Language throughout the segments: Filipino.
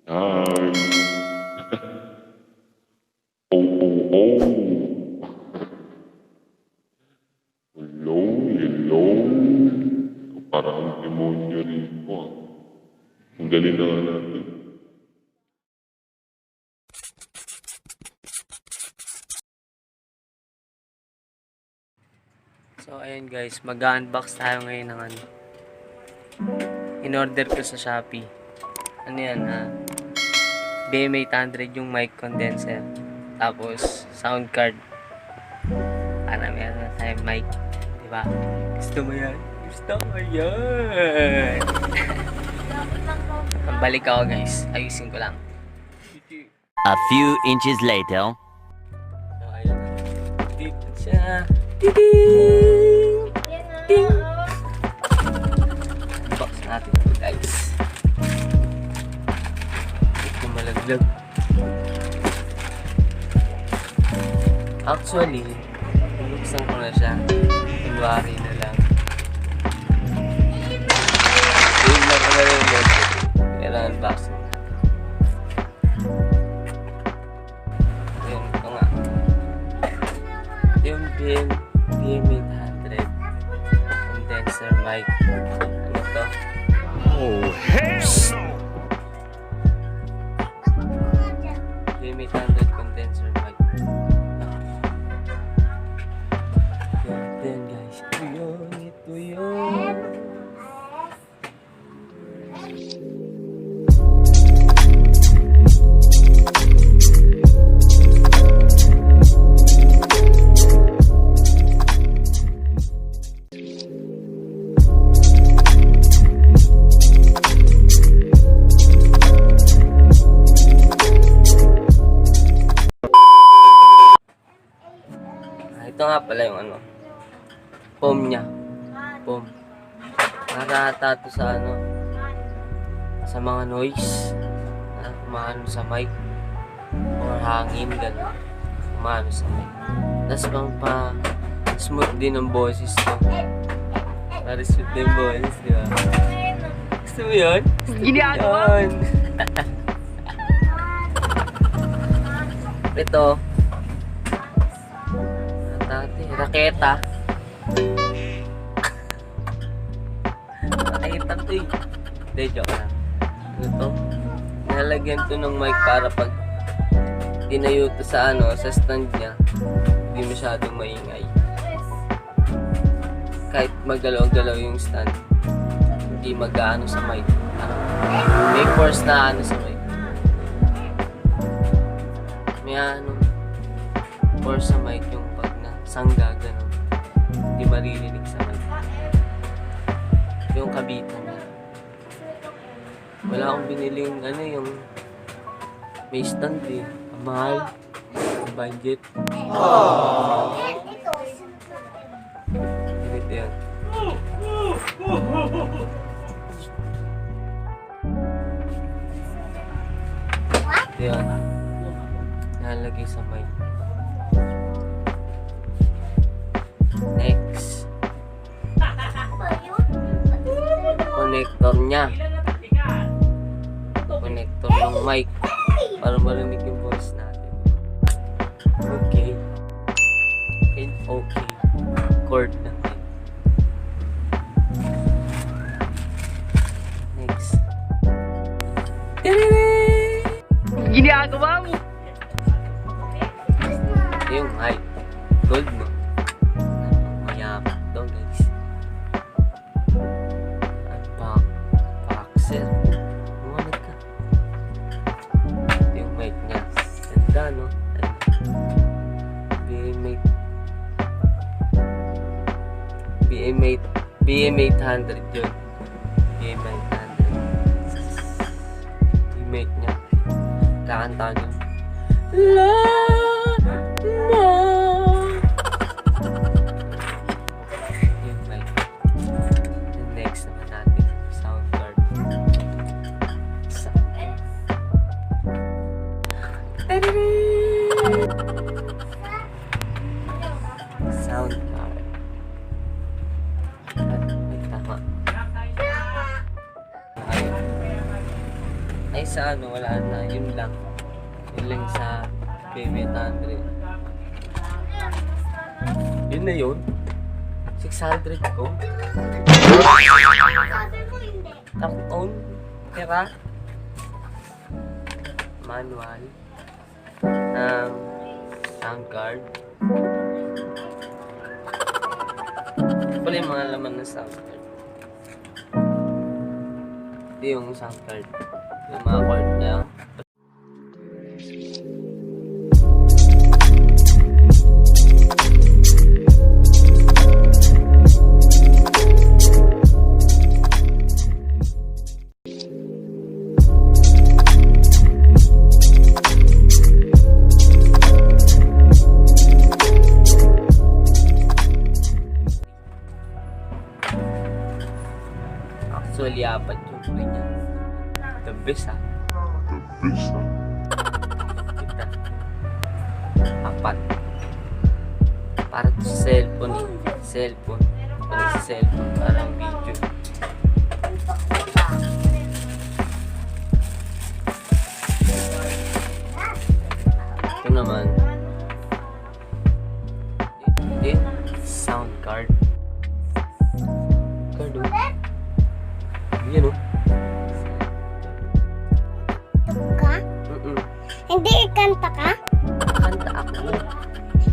Hi. Oh, oh, oh. Hello, hello. Parang demonyo rito ah. Ang galing na nga natin. So ayun guys, mag-unbox tayo ngayon ng ano. In-order ko sa Shopee. Ano yan BM800 yung mic condenser. Tapos sound card. Para meron na tayong mic. Diba? Gusto mo yan? Gusto mo yan? Pambalik ako guys. Ayusin ko lang. A few inches later. So ayun. Dito siya. Ding! Ding! Unbox natin ito guys. Ito malaglag. Actually, bubuksan ko na siya. Kunwari na lang. Yun lang ko na rin yun. Kailangan unboxing natin. Ayun, ito nga. Yung BM800 condenser mic. Ano to? Oh, hell no! BM800 condenser mic. Then guys, ito yun. Ito nga pala yung ano, foam niya. Foam. Nakata to sa ano, sa mga noise na kumaano sa mic or hangin, gano'n. Kumaano sa mic. Tapos pang pa smooth din ang boses to. Para smooth din ang boses, di ba? Gusto mo yun? Ginagawa! Ito. Raketa. Raketa to eh. Hindi, joke lang. Ano to? Nalagyan to ng mic para pag tinayo to sa ano, sa stand niya, hindi masyadong maingay. Kahit magalaw-galaw yung stand, hindi mag-ano sa mic. May force na ano sa mic. May ano, force sa mic yung sangga, gano'n. Hindi maririnig sa mic. Yung kabitan niya. Wala akong biniling ano yung may stand eh. Ang mahal. Ang budget. Ganito yan. Ito yan. Nalagay sa mic. Next, connector niya. Connector ng mic para marinig yung voice natin. Okay. And okay. Cord na mic. Next. Ginagawa mo! Ito yung mic. Gold mo. Boxer. Bumanag ka. Yung mic niya. Ganda, no? BM800 yun. BM800. Yung mic niya. Kakanta niya. Sound card. Ay, tama. Ay sa ano, wala na. Yun lang. Yun lang sa B800. Yun na yun. 600 ko. Tap-on. Pera. Manual. Sound card. Pala yung mga laman ng sound card. Ito yung sound card. Yung mga chord na. Actually, apat yung play niya. The best ha. Bisa. Kita. Apat. Para to sa cellphone eh. Cellphone. Pwede sa cellphone. Parang video. Ito naman. Hindi. Sound card. Card oh. Yan oh. Ka? Mm-mm. Hindi ikanta ka? Kanta ako.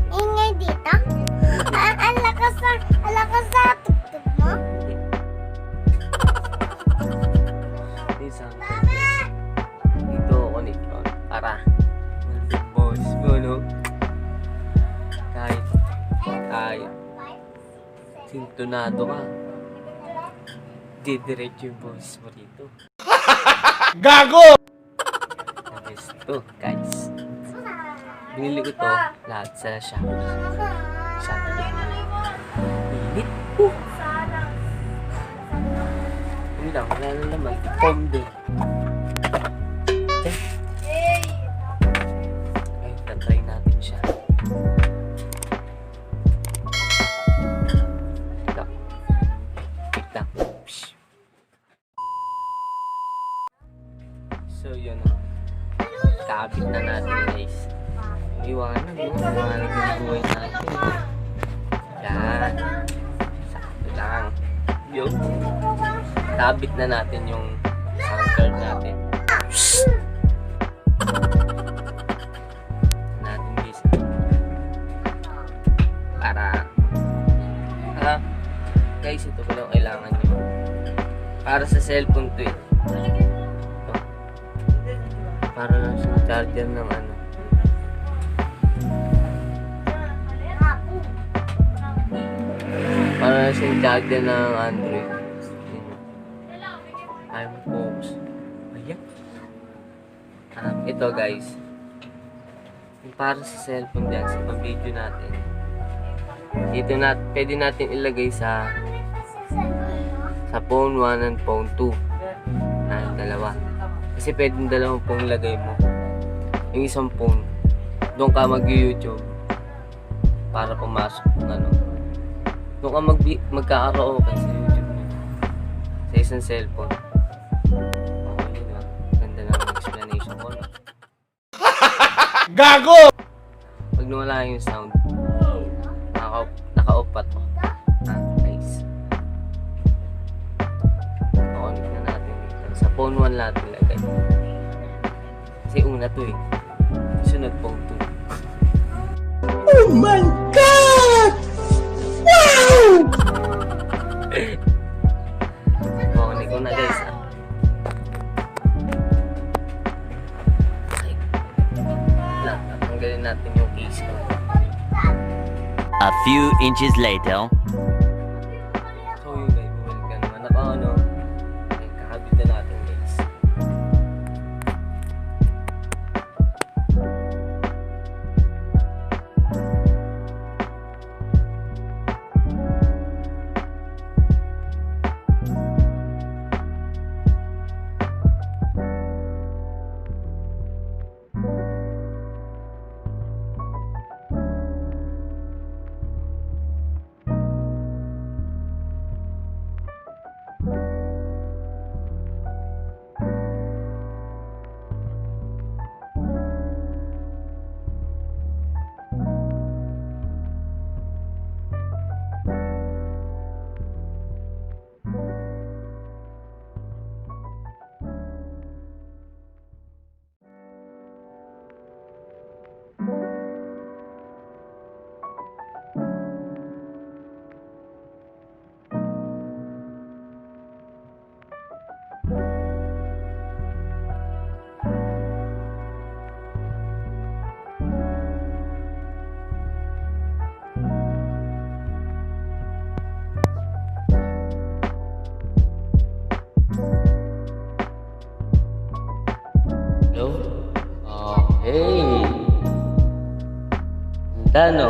Ingay dito? Alakas sa tugtog mo? Hindi sound card. Dito ako nito. Para. Nandun boss mo no. Kahit sintonado ka. Didiretso yung boses mo dito. Gago! Nabis to, guys. Binili ko to lahat sa shop. Init po. Yun lang, wala na naman. Foam din. Ay, tatry natin siya. Wait lang. Psh. So yun o. Kabit na natin guys. Iwanan mo. Iwanan yung buhay natin. Yan. Sakto lang. Yun. Kabit na natin yung sound card natin. Natin guys. Para guys, ito ko lang kailangan nyo. Para sa cellphone to eh. Ito. Para lang sa charger ng ano. Para lang sa charger ng Android. I'm folks. Ayan. Ito guys. Yung para sa cellphone dyan, sa pang-video natin. Dito pwede natin ilagay sa phone 1 and phone 2. Dalawa. Kasi pwedeng dalawang phone lagay mo. Yung isang phone, doon ka mag-YouTube para pumasok ng ano. Doon ka magkakaroon sa YouTube mo. Sa isang cellphone. Okay, yun ah. Ganda ng explanation ko, no? Gago! Pag nawala yung sound, naka-off pa to. Nice. Connect na natin dito. Sa phone 1 natin lagay. Kasi una to eh. Sunod phone 2. Oh my God! Wow! Connect ko na guys ah. Okay. Tatanggalin natin yung case ko. A few inches later. So yun guys, bumalik ka naman. Naka-ano, kakabit na natin guys. Hey! Ganda, no?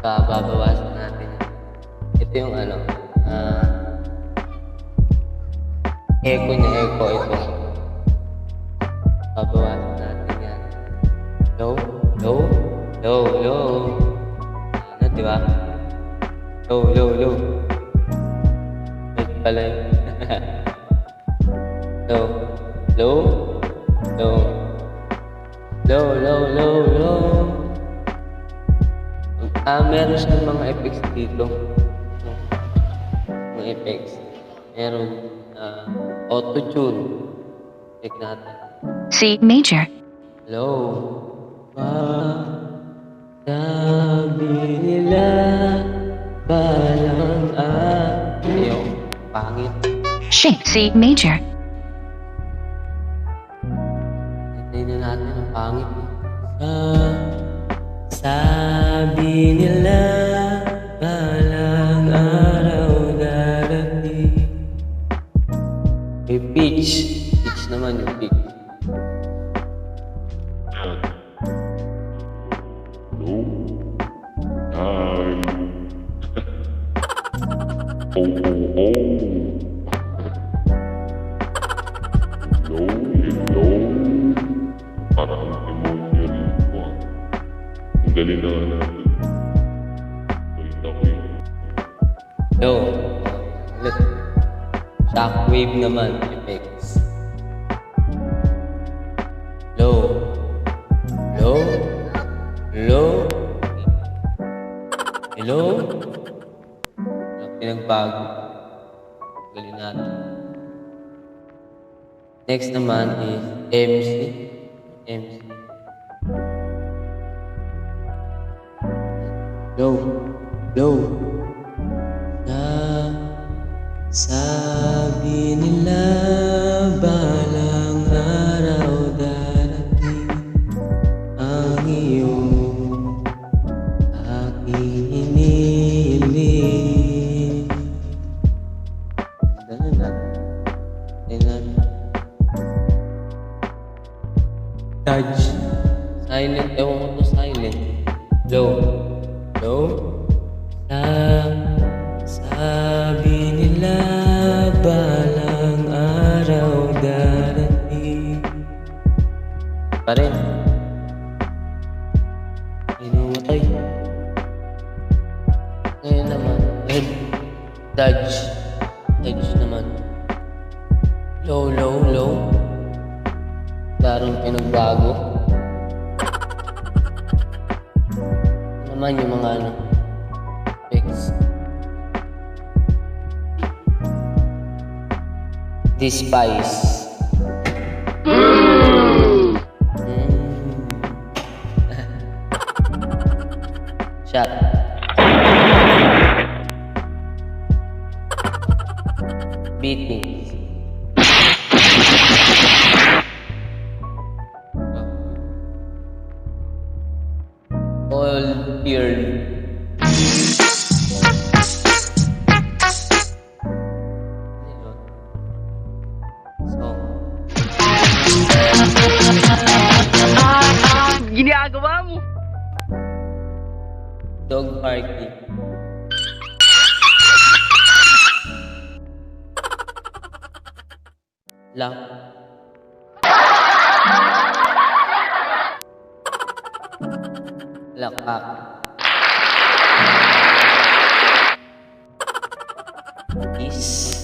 Babawasan natin yan. Ito yung ano, echo niya, echo ito. Babawasan natin yan. Low, low, low, low. Ano, di ba? Low, low, low. Wait pala yun. Low, low, low. Low, low, low, low. Meron siyang mga effects dito. Mga effects. Meron auto-tune. Check natin. C major. Low. Sabi nila balang ayaw. Pangit. C major. Tignan na natin ang pangit. Sabi nila balang araw darating. May pitch. Pitch naman yung pitch. Hello? Hi. Oh, oh, oh. Hello, hello. Parang emoji rito ah. Ang galing na natin. Wait ako eh. Low. Ulit. Shockwave naman. Effects. Low. Low. Low. Hello? Walang pinagbago. Galing natin. Next naman is MC. MC. Low. Low. Sabi nila balang araw darating ang iyong aking hinihiling. Ganun natin. Touch. Silent. Ewan ko to silent. Low. Low. Sabi nila balang araw darating. Pa rin. Inumatay. Ngayon naman, red. Dodge. Dodge naman. Low, low, low. Darong pinagbago. Naman yung mga ano. Fix. Despise. Shot. Beatings. All pure. Ginagawa mo. Dog party. Lock. Lockback. Is.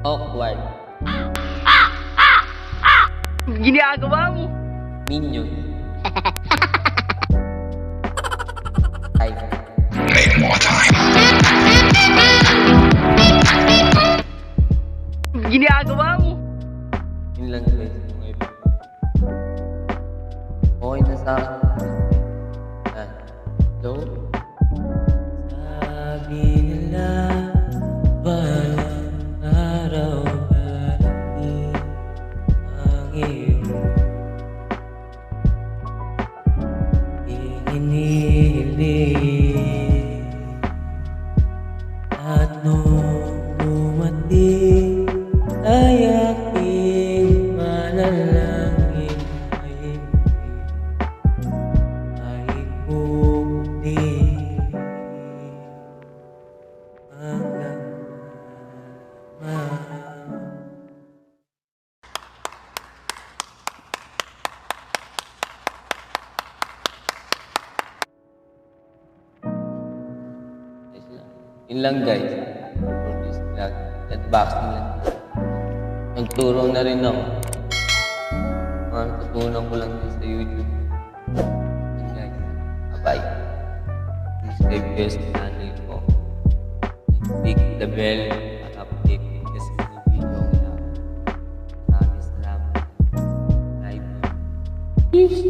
Awkward. Ginagawa mo. Minion. Time. Ginagawa mo. Yun lang guys. Okay na sa akin. Hello? Sabi nila balang araw darating ang iyong hinihiling. At nung dumating Yun lang guys. For this vlog. Unboxing lang. Nagturo na rin ako. Mga natutunan ko lang din sa YouTube. Yun guys. Bye-bye. Subscribe kayo sa channel ko. Click the bell para update ka sa mga video ko na. Maraming salamat. Bye. Peace.